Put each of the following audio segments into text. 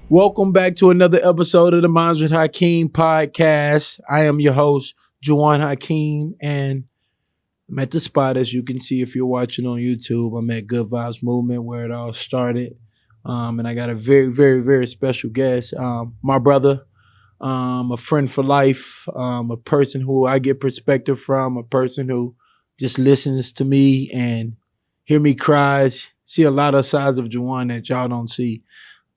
Welcome back to another episode of the Minds with Hakeem Podcast. I am your host, Jjuan Hakeem, and I'm at the spot, as you can see if you're watching on YouTube. I'm at Good Vibes Movement, where it all started. And I got a very, very, very special guest, my brother, a friend for life, a person who I get perspective from, a person who just listens to me and hear me cry, see a lot of sides of Jjuan that y'all don't see.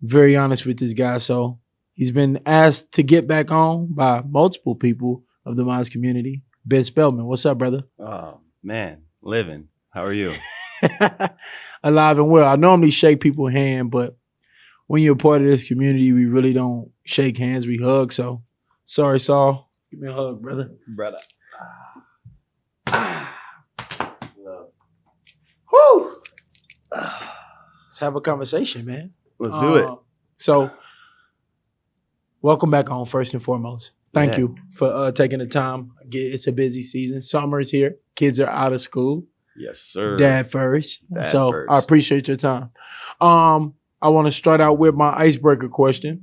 Very honest with this guy. So he's been asked to get back on by multiple people of the Minds community. Ben Spellman, what's up, brother? Oh, man. Living. How are you? Alive and well. I normally shake people's hand, but when you're a part of this community, we really don't shake hands. We hug. So sorry, Saul. Give me a hug, brother. Brother. Whew. Let's have a conversation, man. Let's do it. So, welcome back on first and foremost. Thank you for taking the time. It's a busy season. Summer is here. Kids are out of school. Yes, sir. Dad first. Dad first. I appreciate your time. I want to start out with my icebreaker question.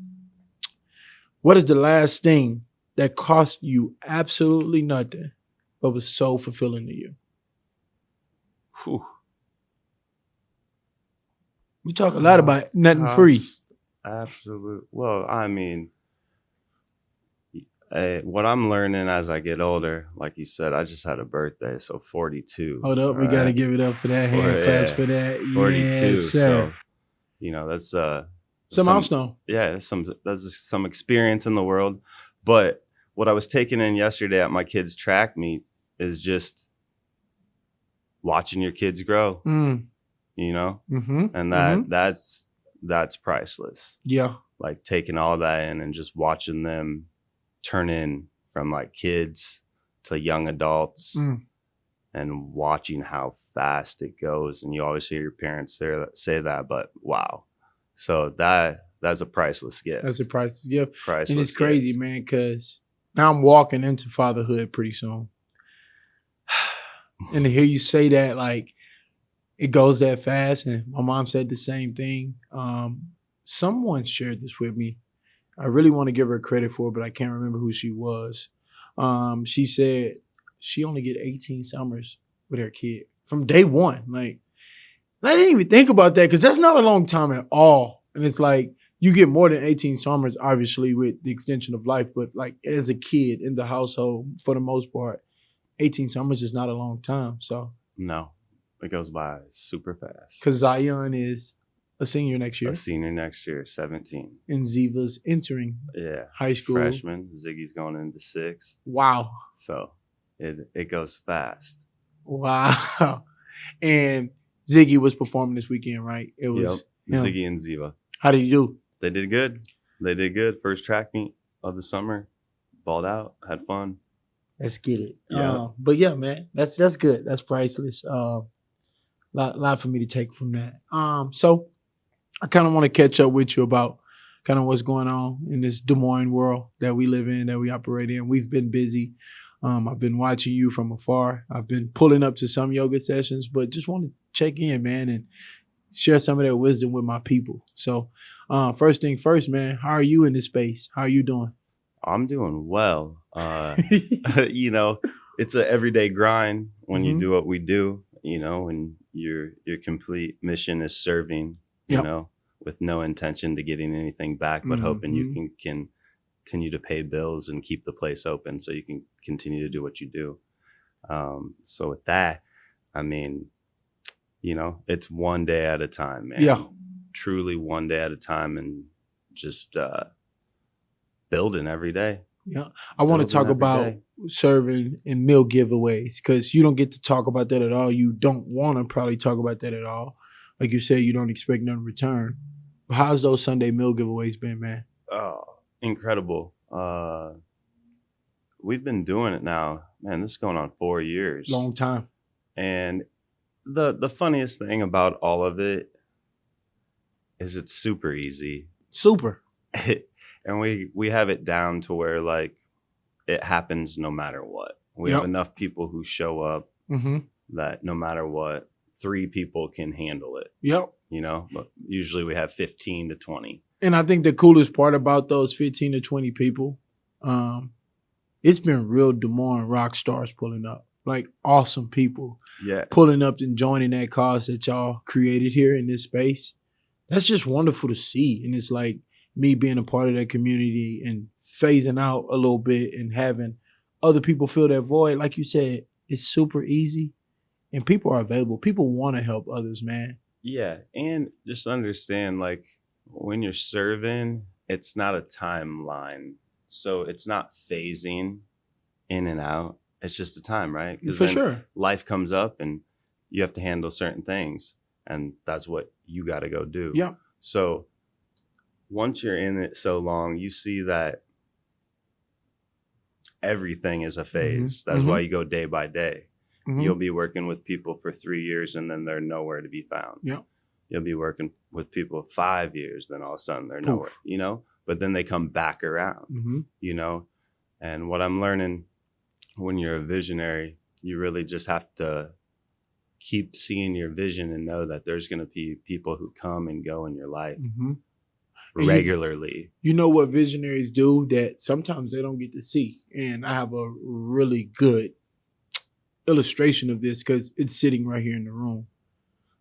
What is the last thing that cost you absolutely nothing but was so fulfilling to you? Whew. We talk a lot about nothing free. Absolute. Well, I mean, what I'm learning as I get older, like you said, I just had a birthday, so 42. Hold up, we got to give it up for that. Hand claps for that. 42. Yes, sir. So, that's some milestone. Yeah, that's some experience in the world. But what I was taking in yesterday at my kids' track meet is just watching your kids grow. And that's priceless. Yeah. Like taking all that in and just watching them turn in from like kids to young adults and watching how fast it goes. And you always hear your parents say that, but wow. So that's a priceless gift. That's a priceless gift. Priceless and it's crazy, man, because now I'm walking into fatherhood pretty soon. And to hear you say that, like, it goes that fast, and my mom said the same thing. Someone shared this with me. I really want to give her credit for it, but I can't remember who she was. She said she only get 18 summers with her kid from day one. Like, I didn't even think about that because that's not a long time at all. And it's like you get more than 18 summers, obviously, with the extension of life. But like as a kid in the household, for the most part, 18 summers is not a long time. So no. It goes by super fast. Because Zion is a senior next year. 17. And Ziva's entering high school. Freshman. Ziggy's going into 6th. Wow. So it goes fast. Wow. And Ziggy was performing this weekend, right? It was Ziggy and Ziva. How did you do? They did good. First track meet of the summer. Balled out. Had fun. Let's get it. Yeah. But yeah, man, that's good. That's priceless. Lot for me to take from that. So I kind of want to catch up with you about kind of what's going on in this Des Moines world that we live in, that we operate in. We've been busy. I've been watching you from afar. I've been pulling up to some yoga sessions, but just want to check in, man, and share some of that wisdom with my people. So first thing first, man, how are you in this space? How are you doing? I'm doing well. It's an everyday grind when you do what we do, and your complete mission is serving, with no intention to getting anything back, but hoping you can continue to pay bills and keep the place open so you can continue to do what you do. So with that, I mean, it's one day at a time, man. Yeah. Truly one day at a time, and just building every day. Yeah. I want to talk about serving and meal giveaways because you don't get to talk about that at all. You don't want to probably talk about that at all. Like you said, you don't expect none in return. But how's those Sunday meal giveaways been, man? Oh, incredible. We've been doing it now. Man, this is going on 4 years. Long time. And the funniest thing about all of it is it's super easy. Super. And we have it down to where like it happens no matter what. We have enough people who show up that no matter what, 3 people can handle it. Yep. But usually we have 15 to 20. And I think the coolest part about those 15 to 20 people, it's been real Des Moines rock stars pulling up. Like awesome people pulling up and joining that cause that y'all created here in this space. That's just wonderful to see. And it's like me being a part of that community and phasing out a little bit and having other people fill that void. Like you said, it's super easy and people are available. People want to help others, man. Yeah. And just understand, like, when you're serving, it's not a timeline. So it's not phasing in and out. It's just a time, right? For sure. Life comes up and you have to handle certain things. And that's what you got to go do. Yeah. So once you're in it so long, you see that everything is a phase. That's why you go day by day. You'll be working with people for 3 years and then they're nowhere to be found. Yeah. You'll be working with people 5 years, then all of a sudden they're nowhere, you know, but then they come back around, you know. And what I'm learning, when you're a visionary, you really just have to keep seeing your vision and know that there's going to be people who come and go in your life regularly. You know what visionaries do that sometimes they don't get to see. And I have a really good illustration of this because it's sitting right here in the room.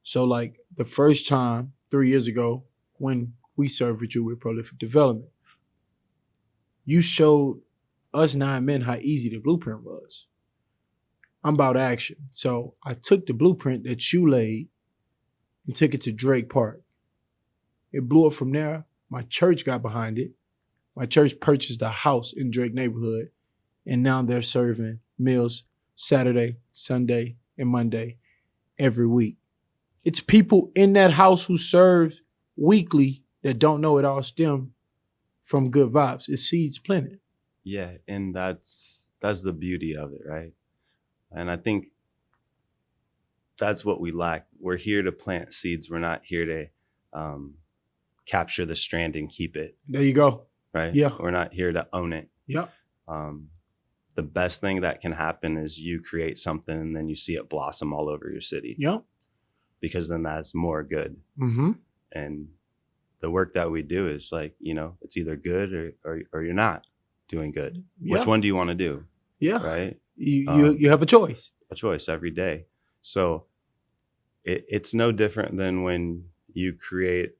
So like the first time 3 years ago when we served with you with prolific development, you showed us 9 men how easy the blueprint was. I'm about action. So I took the blueprint that you laid and took it to Drake Park. It blew up from there. My church got behind it. My church purchased a house in Drake neighborhood. And now they're serving meals Saturday, Sunday, and Monday every week. It's people in that house who serve weekly that don't know it all stem from good vibes. It's seeds planted. Yeah, and that's the beauty of it, right? And I think that's what we lack. We're here to plant seeds. We're not here to capture the strand and keep it. There you go. Right? Yeah. We're not here to own it. Yeah. The best thing that can happen is you create something and then you see it blossom all over your city. Yeah. Because then that's more good. And the work that we do is like, you know, it's either good or you're not doing good. Yeah. Which one do you want to do? Yeah. Right? You have a choice. A choice every day. So it's no different than when you create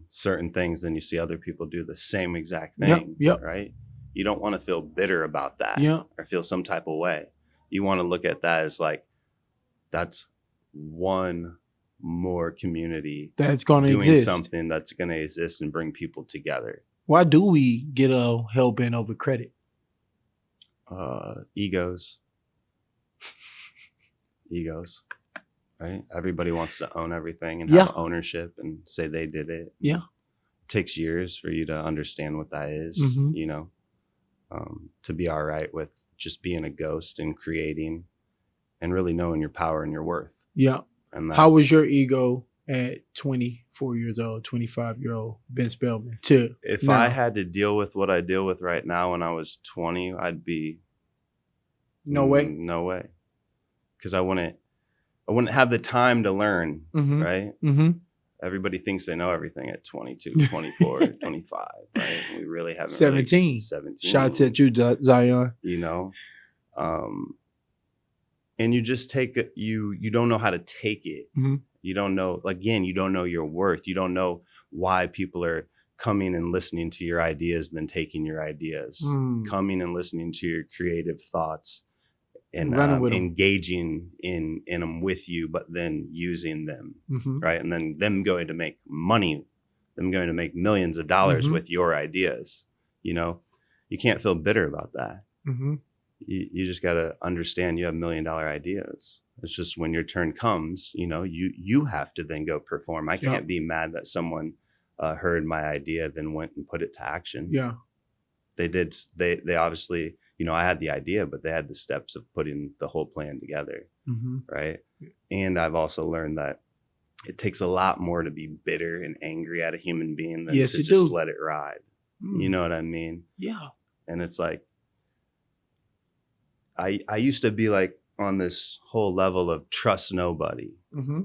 certain things and you see other people do the same exact thing. Yep. Right? You don't want to feel bitter about that or feel some type of way. You want to look at that as like, that's one more community that's going to doing exist. Something that's going to exist and bring people together. Why do we get hell bent over credit? Egos, right? Everybody wants to own everything and have ownership and say they did it. Yeah. It takes years for you to understand what that is, you know, to be all right with just being a ghost and creating and really knowing your power and your worth. Yeah. And how was your ego at 24 years old, 25-year-old Ben Spellman? If I had to deal with what I deal with right now when I was 20, I'd be no way. Because I wouldn't have the time to learn, right? Everybody thinks they know everything at 22, 24, 25, right? We really haven't. 17. 17. Shots at you, Zion. You know, and you just take it. You don't know how to take it. You don't know. Again, you don't know your worth. You don't know why people are coming and listening to your ideas, and then taking your ideas, coming and listening to your creative thoughts, and engaging in them with you, but then using them, right? And then them going to make money, them going to make millions of dollars with your ideas. You know, you can't feel bitter about that. You just got to understand you have $1 million ideas. It's just when your turn comes, you know, you have to then go perform. I can't be mad that someone heard my idea, then went and put it to action. Yeah, they did. They obviously, you know, I had the idea, but they had the steps of putting the whole plan together, right? And I've also learned that it takes a lot more to be bitter and angry at a human being than to just let it ride. You know what I mean? Yeah. And it's like, I used to be like on this whole level of trust nobody,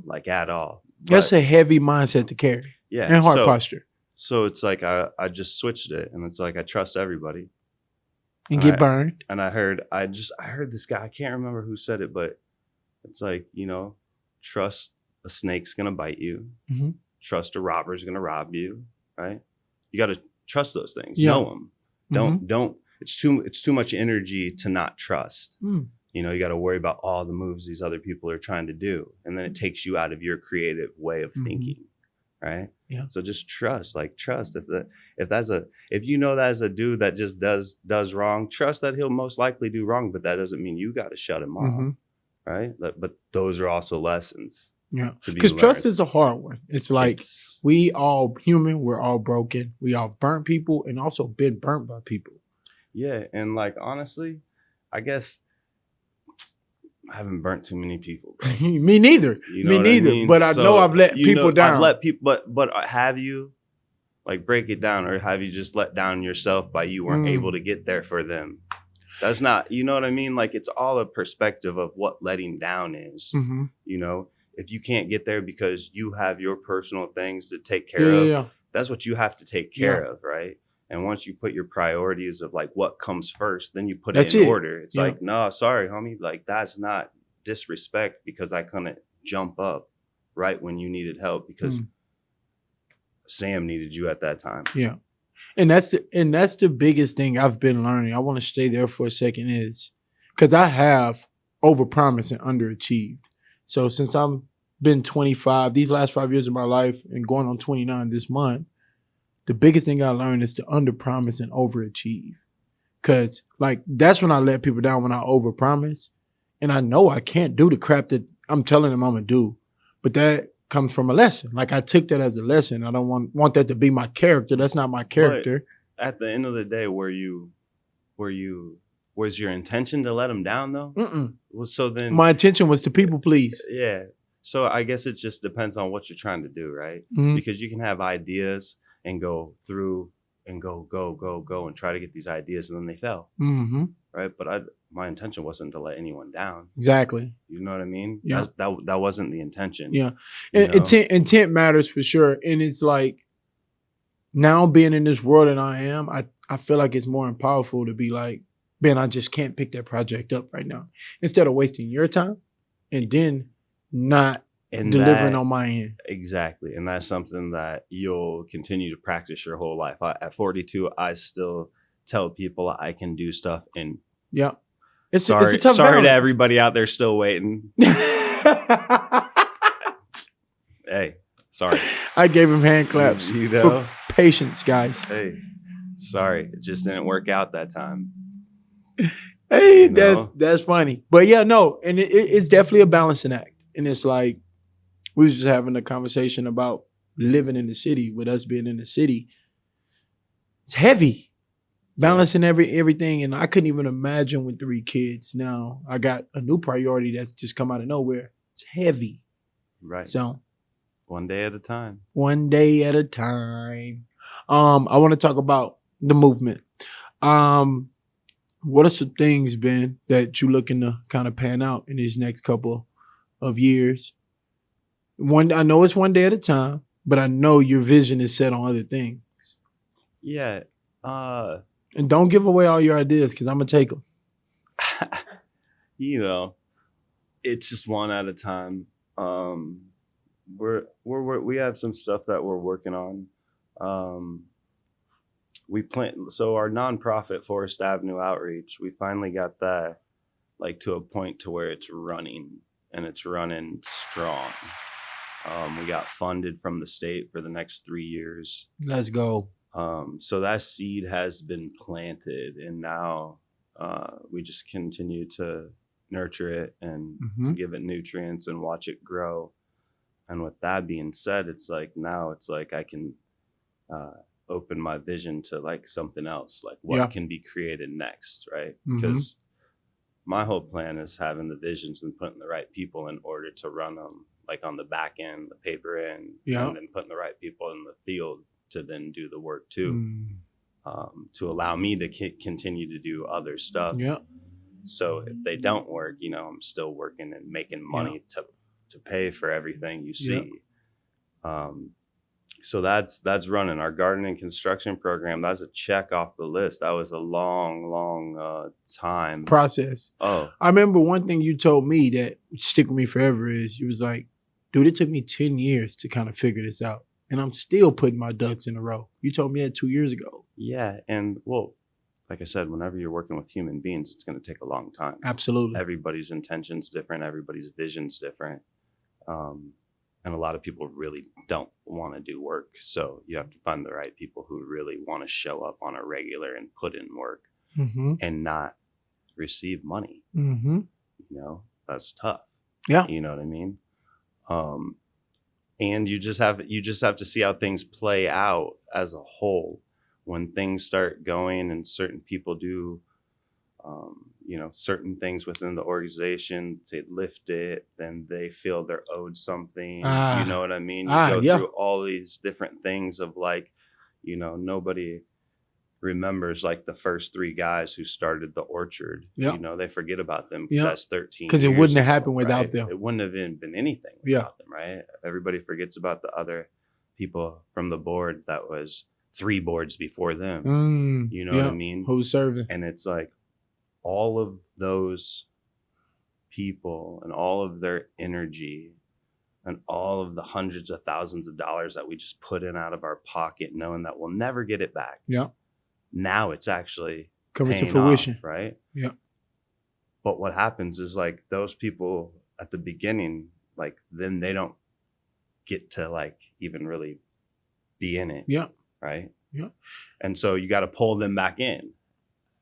like at all. That's a heavy mindset to carry. Yeah. And heart posture. So it's like I just switched it, and it's like I trust everybody. And get burned. And I heard this guy, I can't remember who said it, but it's like, trust a snake's gonna bite you. Mm-hmm. Trust a robber's gonna rob you, right? You got to trust those things. Yeah. Know them. Don't. It's too much energy to not trust. Mm. You got to worry about all the moves these other people are trying to do, and then it takes you out of your creative way of thinking, right? Yeah. So just trust. If you know that's a dude that just does wrong, trust that he'll most likely do wrong, but that doesn't mean you got to shut him off, right? But those are also lessons. Yeah, because trust is a hard one. It's like we all human, we're all broken. We all burnt people and also been burnt by people. Yeah, and like honestly, I guess I haven't burnt too many people. Me neither. Me neither. I mean? But I know I've let people down. I've let people, but have you like break it down, or have you just let down yourself by you weren't able to get there for them? That's not, you know what I mean? Like it's all a perspective of what letting down is. If you can't get there because you have your personal things to take care of, that's what you have to take care of, right? And once you put your priorities of like what comes first, then you put it in order. It's like, no, sorry, homie. Like that's not disrespect because I couldn't jump up right when you needed help because Sam needed you at that time. Yeah. And that's the biggest thing I've been learning. I want to stay there for a second is because I have overpromised and underachieved. So since I'm been 25, these last 5 years of my life and going on 29 this month, the biggest thing I learned is to underpromise and overachieve. Because like that's when I let people down, when I overpromise. And I know I can't do the crap that I'm telling them I'm going to do. But that comes from a lesson. Like I took that as a lesson. I don't want that to be my character. That's not my character. But at the end of the day, was your intention to let them down though? Well, so then my intention was to people please. Yeah. So I guess it just depends on what you're trying to do, right? Mm-hmm. Because you can have ideas and go through and go and try to get these ideas and then they fail. Mm-hmm. Right. But my intention wasn't to let anyone down. Exactly. You know what I mean? Yeah. That wasn't the intention. Yeah. Intent matters for sure. And it's like now being in this world and I feel like it's more powerful to be like, Ben, I just can't pick that project up right now. Instead of wasting your time and then not delivering on my end. Exactly. And that's something that you'll continue to practice your whole life. At 42, I still tell people I can do stuff. And it's a tough balance. Sorry to everybody out there still waiting. Hey, sorry. I gave him hand claps for patience, guys. Hey, sorry. It just didn't work out that time. Hey, that's funny. But yeah, no. And it's definitely a balancing act. And it's like, we was just having a conversation about living in the city, with us being in the city. It's heavy. Balancing everything. And I couldn't even imagine with 3 kids. Now I got a new priority that's just come out of nowhere. It's heavy. Right. So one day at a time. One day at a time. I want to talk about the movement. What are some things, Ben, that you're looking to kind of pan out in these next couple of years? I know it's one day at a time, but I know your vision is set on other things. Yeah. And don't give away all your ideas because I'm going to take them. It's just one at a time. We have some stuff that we're working on. So our nonprofit Forest Avenue Outreach, we finally got that like to a point to where it's running and it's running strong. We got funded from the state for the next 3 years. Let's go. So that seed has been planted and now we just continue to nurture it and give it nutrients and watch it grow. And with that being said, it's like I can open my vision to like something else, like what can be created next, right? Because my whole plan is having the visions and putting the right people in order to run them, like on the back end, the paper end, and then putting the right people in the field to then do the work too, to allow me to continue to do other stuff. Yeah. So if they don't work, I'm still working and making money to pay for everything you see. So that's running our garden and construction program. That's a check off the list. That was a long time process. Oh, I remember one thing you told me that stick with me forever is you was like, dude, it took me 10 years to kind of figure this out. And I'm still putting my ducks in a row. You told me that 2 years ago. Yeah. And well, like I said, whenever you're working with human beings, it's going to take a long time. Absolutely. Everybody's intention's different. Everybody's vision's different. And a lot of people really don't want to do work. So you have to find the right people who really want to show up on a regular and put in work and not receive money. You know, that's tough. Yeah. You know what I mean? And you just have to see how things play out as a whole. When things start going and certain people do, you know, certain things within the organization, they lift it, then they feel they're owed something. You know what I mean? You go through all these different things of like, you know, nobody remembers like the first 3 guys who started the orchard. You know, they forget about them because that's 13 because it wouldn't have happened without them. It wouldn't have been anything without them, right? Everybody forgets about the other people from the board that was 3 boards before them. You know what I mean? Who's serving? And it's like all of those people and all of their energy and all of the hundreds of thousands of dollars that we just put in out of our pocket, knowing that we'll never get it back. Yeah. Now it's actually coming to fruition. Off, right? Yeah. But what happens is like those people at the beginning, like then they don't get to like even really be in it. Yeah. Right. Yeah. And so you got to pull them back in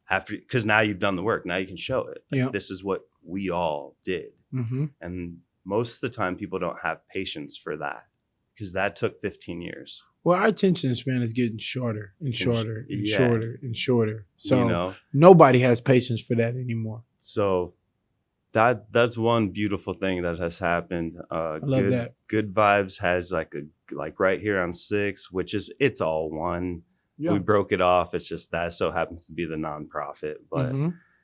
after, because now you've done the work. Now you can show it. Like, this is what we all did. And most of the time people don't have patience for that because that took 15 years. Well, our attention span is getting shorter and shorter and shorter and shorter. So you know, nobody has patience for that anymore. So that's one beautiful thing that has happened. I love that. Good Vibes has like right here on 6, which is it's all one. We broke it off. It's just that so happens to be the nonprofit. But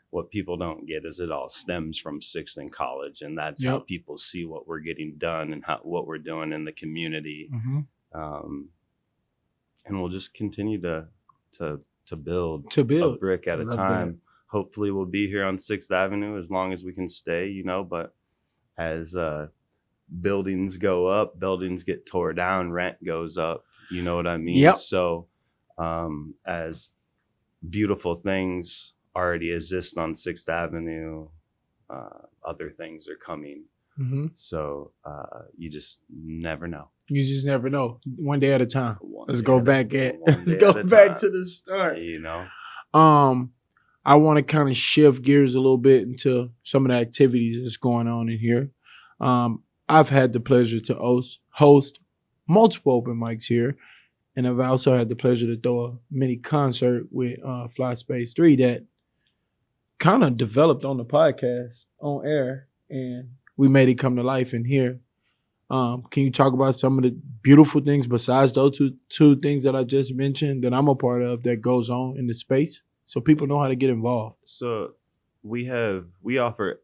what people don't get is it all stems from 6th in college, and that's how people see what we're getting done and what we're doing in the community. And we'll just continue to build a brick at a time. That. Hopefully we'll be here on 6th Avenue as long as we can stay, you know, but as buildings go up, buildings get tore down, rent goes up, you know what I mean? So as beautiful things already exist on 6th Avenue, other things are coming. So you just never know. You just never know. One day at a time. Let's go back to the start. You know. I want to kind of shift gears a little bit into some of the activities that's going on in here. I've had the pleasure to host multiple open mics here, and I've also had the pleasure to throw a mini concert with Fly Space 3 that kind of developed on the podcast on air, and we made it come to life in here. Can you talk about some of the beautiful things besides those two things that I just mentioned that I'm a part of that goes on in the space so people know how to get involved? So we offer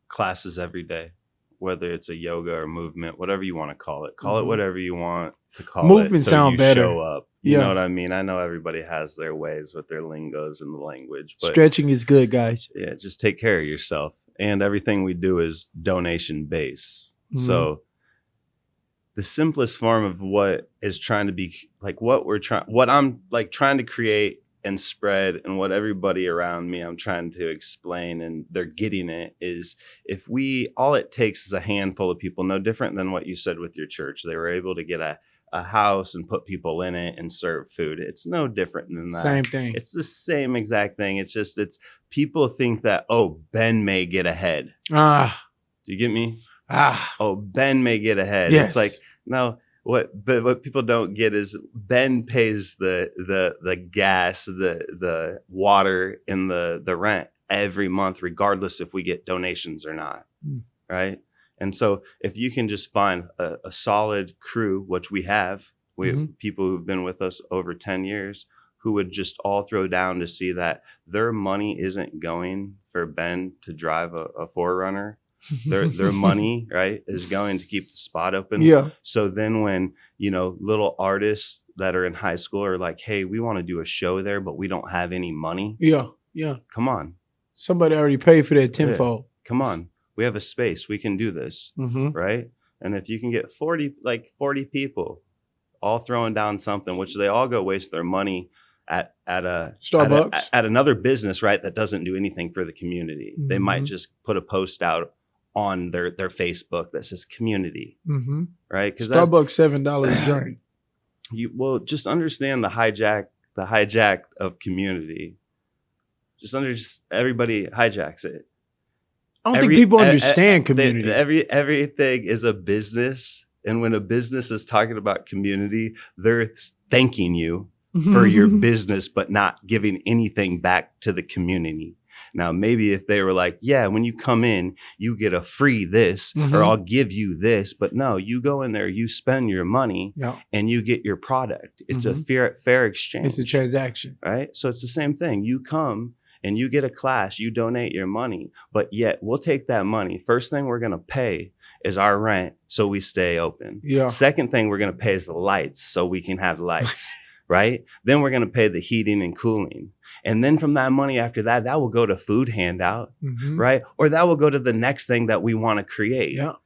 classes every day, whether it's a yoga or movement, whatever you want to call it. Call it whatever you want to call it. Movement sound better. Show up. You know what I mean? I know everybody has their ways with their lingos and the language. But stretching is good, guys. Yeah, just take care of yourself. And everything we do is donation based. So the simplest form of what is trying to be like what I'm like trying to create and spread, and what everybody around me I'm trying to explain and they're getting it, is if all it takes is a handful of people, no different than what you said with your church. They were able to get a house and put people in it and serve food. It's no different than that. Same thing. It's the same exact thing. It's just people think that, oh, Ben may get ahead. Do you get me? Oh, Ben may get ahead. Yes. It's like, no, what people don't get is Ben pays the gas, the water, and the rent every month, regardless if we get donations or not. Right? And so if you can just find a solid crew, which we have people who've been with us over 10 years, who would just all throw down to see that their money isn't going for Ben to drive a 4Runner Their money, right, is going to keep the spot open. Yeah. So then when, little artists that are in high school are like, hey, we want to do a show there, but we don't have any money. Yeah. Yeah. Come on. Somebody already paid for that tenfold. Yeah. Come on. We have a space. We can do this. Right. And if you can get 40 people all throwing down something, which they all go waste their money at a Starbucks, at another business, right, that doesn't do anything for the community. They might just put a post out on their Facebook that says community, right? Because Starbucks $7 a drink. Just understand the hijack of community. Everybody hijacks it. I don't think people understand community. Everything is a business, and when a business is talking about community, they're thanking you for your business, but not giving anything back to the community. Now, maybe if they were like, yeah, when you come in, you get a free this, or I'll give you this. But no, you go in there, you spend your money, and you get your product. It's a fair exchange. It's a transaction. Right? So it's the same thing. You come and you get a class, you donate your money, but yet we'll take that money. First thing we're going to pay is our rent so we stay open. Yeah. Second thing we're going to pay is the lights so we can have lights. Right? Then we're going to pay the heating and cooling. And then from that money after that, that will go to food handout, right? Or that will go to the next thing that we want to create. Yeah.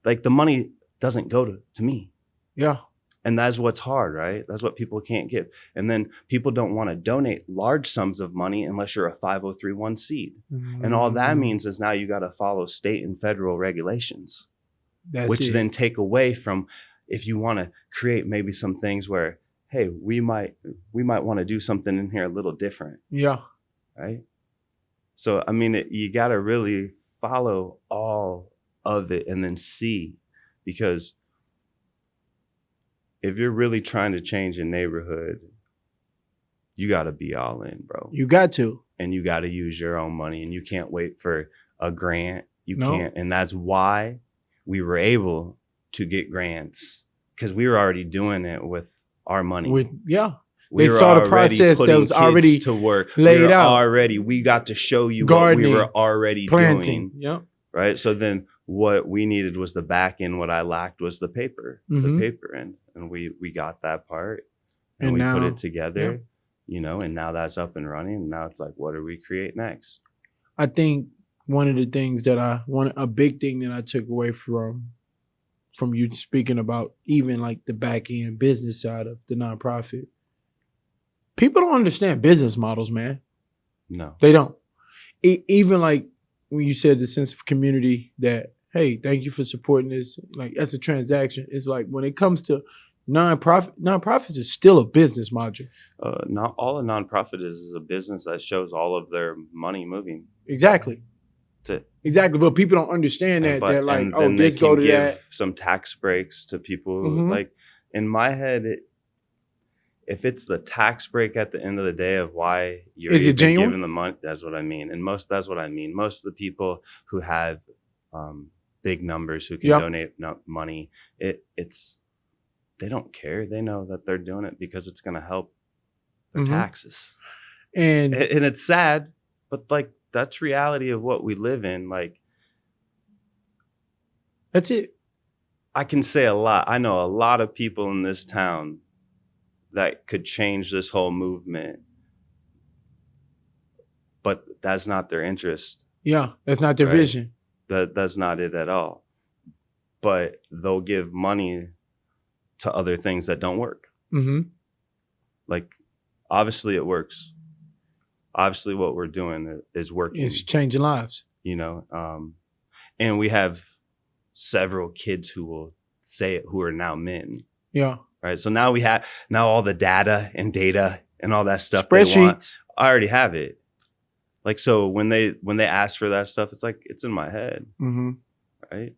Like the money doesn't go to me. Yeah. And that's what's hard, right? That's what people can't give. And then people don't want to donate large sums of money unless you're a 503(c). And all that means is now you got to follow state and federal regulations, which then take away from if you want to create maybe some things where, hey, we might want to do something in here a little different. Yeah. Right? So, I mean, you got to really follow all of it and then see, because if you're really trying to change a neighborhood, you got to be all in, bro. You got to. And you got to use your own money, and you can't wait for a grant. You can't. And that's why we were able to get grants, because we were already doing it with our money. They saw the process that was already to work. laid out. We got to show you Gardening, what we were already planting. doing. Yeah. Right. So then what we needed was the back end. What I lacked was the paper end. And we got that part, and we put it together, and now that's up and running. And now it's like, what do we create next? I think one of the things a big thing that I took away from you speaking about even like the back end business side of the nonprofit, people don't understand business models, man. No, they don't. Even like when you said the sense of community that, hey, thank you for supporting this. Like that's a transaction. It's like when it comes to nonprofits is still a business module. Not all a nonprofit is a business that shows all of their money moving. Exactly. Exactly, but people don't understand that. They're like, oh, this go to that. Some tax breaks to people. Like in my head, if it's the tax break at the end of the day of why you're even giving the money, that's what I mean. And that's what I mean. Most of the people who have big numbers who can donate money, it's they don't care. They know that they're doing it because it's going to help their taxes. And it's sad, but like, that's reality of what we live in. Like, that's it. I can say a lot. I know a lot of people in this town that could change this whole movement, but that's not their interest. Yeah, that's not their vision. That's not it at all. But they'll give money to other things that don't work. Like, obviously it works. Obviously what we're doing is working. It's changing lives. And we have several kids who will say it who are now men. Yeah. Right. So now all the data and all that stuff they want. I already have it. Like, so when they ask for that stuff, it's like, it's in my head. Right.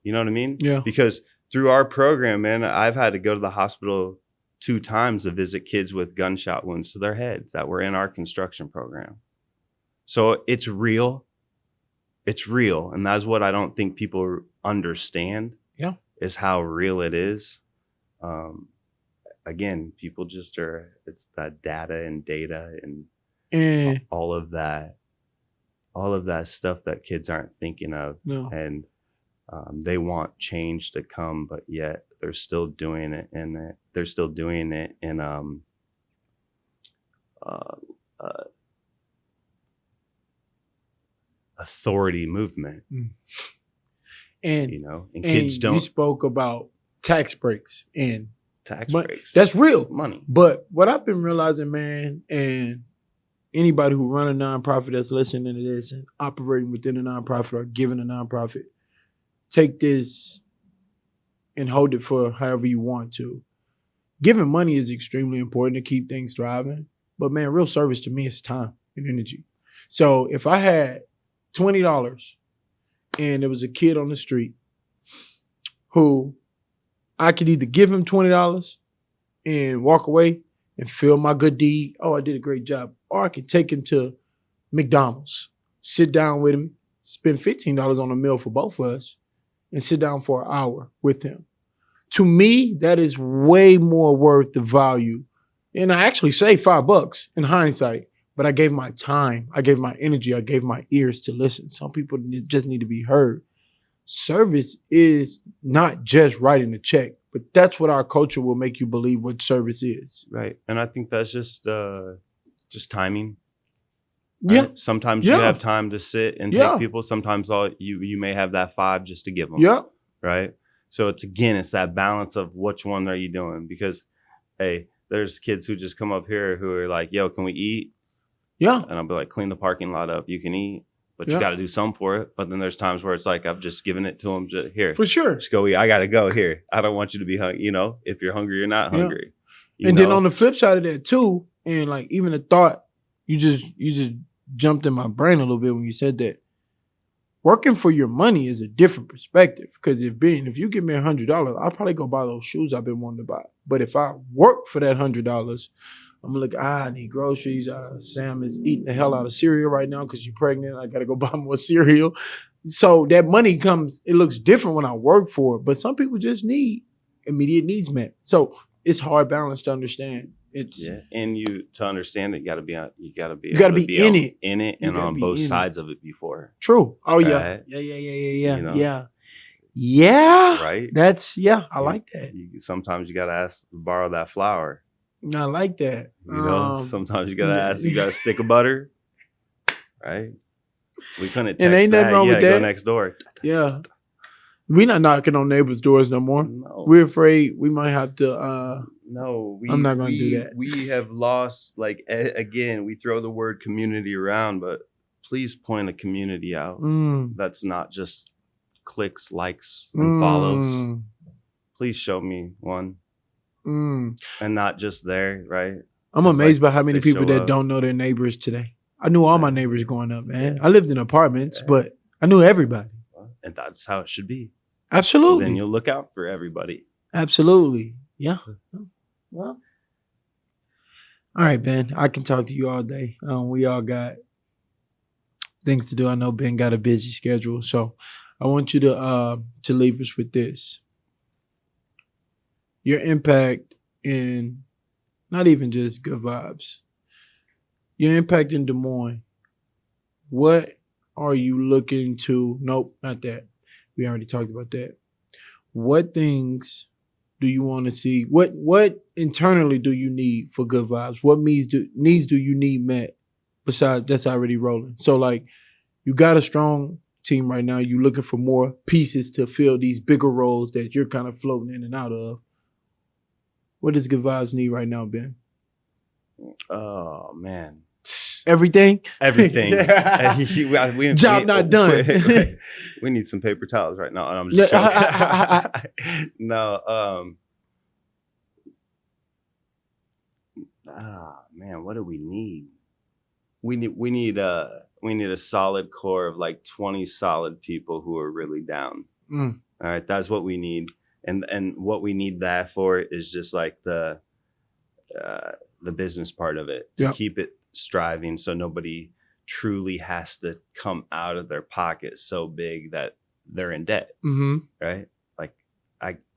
You know what I mean? Yeah. Because through our program, man, I've had to go to the hospital 2 times to visit kids with gunshot wounds to their heads that were in our construction program. So it's real. It's real. And that's what I don't think people understand. Yeah. Is how real it is. Again, people just it's that data and all of that. all of that stuff that kids aren't thinking of. No. And they want change to come, but yet they're still doing it, and they're still doing it in authority movement. And and kids don't. You spoke about tax breaks and tax breaks. That's real money. But what I've been realizing, man, and anybody who run a nonprofit that's listening to this and operating within a nonprofit or giving a nonprofit, take this and hold it for however you want to. Giving money is extremely important to keep things thriving. But man, real service to me is time and energy. So if I had $20 and there was a kid on the street who I could either give him $20 and walk away and feel my good deed, oh, I did a great job, or I could take him to McDonald's, sit down with him, spend $15 on a meal for both of us, and sit down for an hour with him. To me, that is way more worth the value. And I actually saved $5 in hindsight, but I gave my time, I gave my energy, I gave my ears to listen. Some people just need to be heard. Service is not just writing a check, but that's what our culture will make you believe what service is. Right. And I think that's just timing. Yeah. Right? Sometimes you have time to sit and take people. Sometimes you may have that $5 just to give them. Yeah. Right. So it's that balance of which one are you doing? Because, hey, there's kids who just come up here who are like, yo, can we eat? Yeah. And I'll be like, clean the parking lot up. You can eat, but you got to do something for it. But then there's times where it's like, I've just given it to them. Here. For sure. Just go eat. I got to go here. I don't want you to be hungry. If you're hungry, you're not hungry. And then on the flip side of that too, and like even the thought, you just jumped in my brain a little bit when you said that. Working for your money is a different perspective, because if you give me $100, I'll probably go buy those shoes I've been wanting to buy. But if I work for that $100, I'm gonna look, I need groceries. Sam is eating the hell out of cereal right now because she's pregnant. I gotta go buy more cereal. So that money it looks different when I work for it. But some people just need immediate needs met. So it's hard balance to understand. And to understand it, you gotta be in it and on both sides of it before. True. Oh yeah. Yeah. Right. I like that. Sometimes you gotta borrow that flour. I like that. Sometimes you gotta ask. You got a stick of butter, right? We couldn't text and ain't nothing wrong with that. Go next door. Yeah. We're not knocking on neighbors' doors no more. No. We're afraid we might have to. I'm not going to do that. We have lost, again, we throw the word community around, but please point a community out. That's not just clicks, likes, and follows. Please show me one. And not just there, right? I'm amazed by how many people that don't know their neighbors today. I knew all my neighbors growing up, man. I lived in apartments, but I knew everybody. And that's how it should be. Absolutely. Then you'll look out for everybody. Absolutely. Yeah. Well, all right, Ben. I can talk to you all day. We all got things to do. I know Ben got a busy schedule, so I want you to leave us with this. Your impact in not even just good vibes. Your impact in Des Moines. What are you looking to? Nope, not that. We already talked about that. What things do you want to see? What internally do you need for good vibes? What needs do you need met besides that's already rolling? So like you got a strong team right now. You're looking for more pieces to fill these bigger roles that you're kind of floating in and out of. What does good vibes need right now, Ben? Oh man. Everything. Job not done. We need some paper towels right now. I'm just joking. No. Man, what do we need? We need a solid core of like 20 solid people who are really down. All right, that's what we need. And what we need that for is just like the business part of it to keep it striving, so nobody truly has to come out of their pocket so big that they're in debt. Right? Like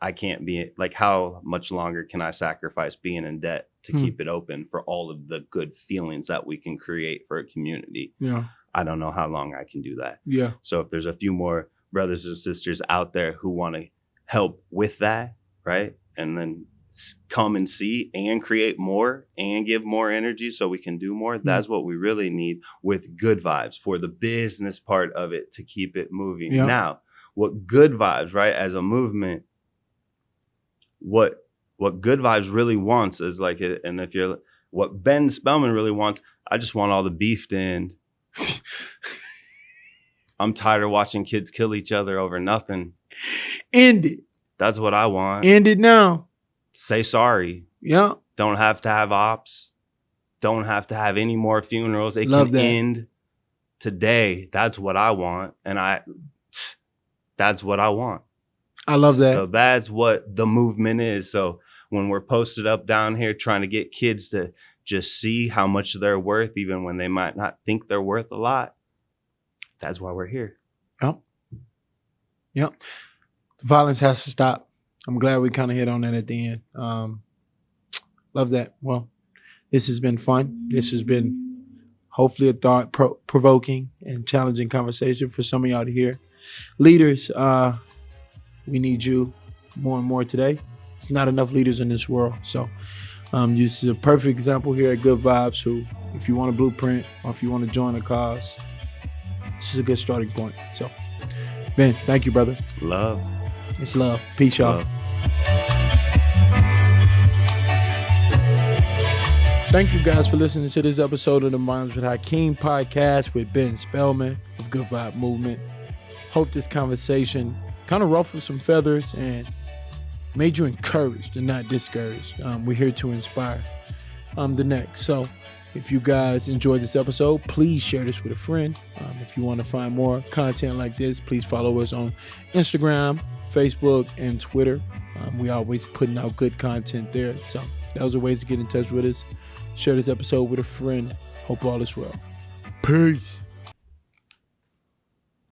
I can't be like, how much longer can I sacrifice being in debt to keep it open for all of the good feelings that we can create for a community? I don't know how long I can do that. Yeah. So if there's a few more brothers and sisters out there who want to help with that, right? And then come and see and create more and give more energy so we can do more. That's what we really need with good vibes for the business part of it to keep it moving. Yeah. Now, what good vibes, right? As a movement, what good vibes really wants is like, and if you're what Ben Spellman really wants, I just want all the beef to end. I'm tired of watching kids kill each other over nothing. End it. That's what I want. End it now. Say sorry. Yeah. Don't have to have ops. Don't have to have any more funerals. It Love can that. end today. That's what I want. And that's what I want. I love that. So that's what the movement is. So when we're posted up down here trying to get kids to just see how much they're worth, even when they might not think they're worth a lot, that's why we're here. Yep. The violence has to stop. I'm glad we kind of hit on that at the end. Love that. Well, this has been fun. This has been hopefully a thought-provoking and challenging conversation for some of y'all to hear. Leaders, we need you more and more today. There's not enough leaders in this world. So this is a perfect example here at Good Vibes who, if you want a blueprint or if you want to join a cause, this is a good starting point. So, Ben, thank you, brother. Love. It's love. Peace, y'all. Love. Thank you guys for listening to this episode of the Minds with Hakeem podcast with Ben Spellman of Good Vibe Movement. Hope this conversation kind of ruffled some feathers and made you encouraged and not discouraged. We're here to inspire the next. So if you guys enjoyed this episode, please share this with a friend. If you want to find more content like this, please follow us on Instagram, Facebook, and Twitter. We always putting out good content there. So those are ways to get in touch with us. Share this episode with a friend. Hope all is well. Peace.